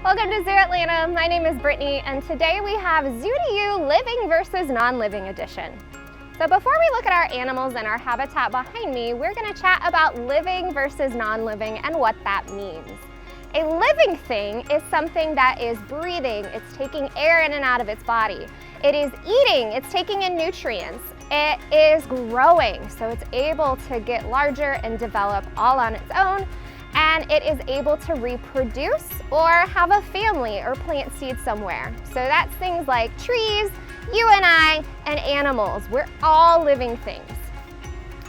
Welcome to Zoo Atlanta. My name is Brittany, and today we have Zoo2You Living versus Non-Living Edition. So before we look at our animals and our habitat behind me, we're going to chat about living versus non-living and what that means. A living thing is something that is breathing, it's taking air in and out of its body. It is eating, it's taking in nutrients. It is growing, so it's able to get larger and develop all on its own. And it is able to reproduce or have a family or plant seeds somewhere. So that's things like trees, you and I, and animals. We're all living things.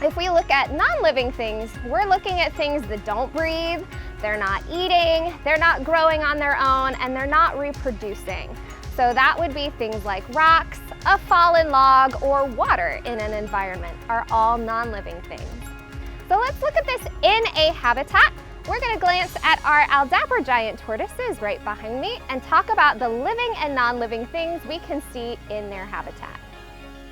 If we look at non-living things, we're looking at things that don't breathe, they're not eating, they're not growing on their own, and they're not reproducing. So that would be things like rocks, a fallen log, or water in an environment are all non-living things. So let's look at this in a habitat. We're going to glance at our Aldabra giant tortoises right behind me and talk about the living and non-living things we can see in their habitat.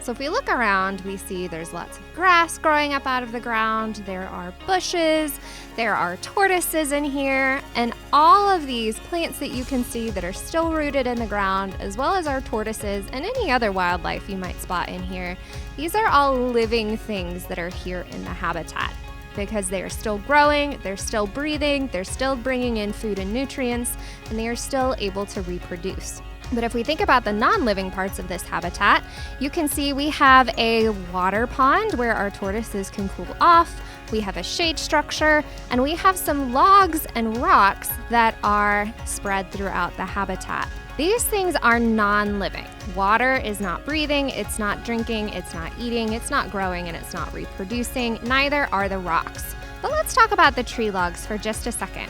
So if we look around, we see there's lots of grass growing up out of the ground, there are bushes, there are tortoises in here, and all of these plants that you can see that are still rooted in the ground, as well as our tortoises and any other wildlife you might spot in here, these are all living things that are here in the habitat, because they are still growing, they're still breathing, they're still bringing in food and nutrients, and they are still able to reproduce. But if we think about the non-living parts of this habitat, you can see we have a water pond where our tortoises can cool off, we have a shade structure, and we have some logs and rocks that are spread throughout the habitat. These things are non-living. Water is not breathing, it's not drinking, it's not eating, it's not growing, and it's not reproducing. Neither are the rocks. But let's talk about the tree logs for just a second.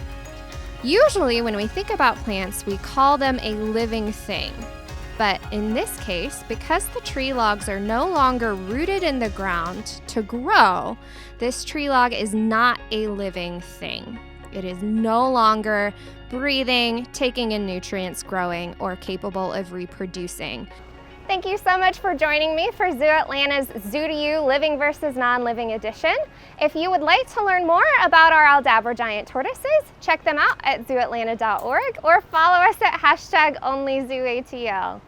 Usually when we think about plants, we call them a living thing. But in this case, because the tree logs are no longer rooted in the ground to grow, this tree log is not a living thing. It is no longer breathing, taking in nutrients, growing, or capable of reproducing. Thank you so much for joining me for Zoo Atlanta's Zoo2You Living versus Non-Living Edition. If you would like to learn more about our Aldabra giant tortoises, check them out at zooatlanta.org or follow us at #OnlyZooATL.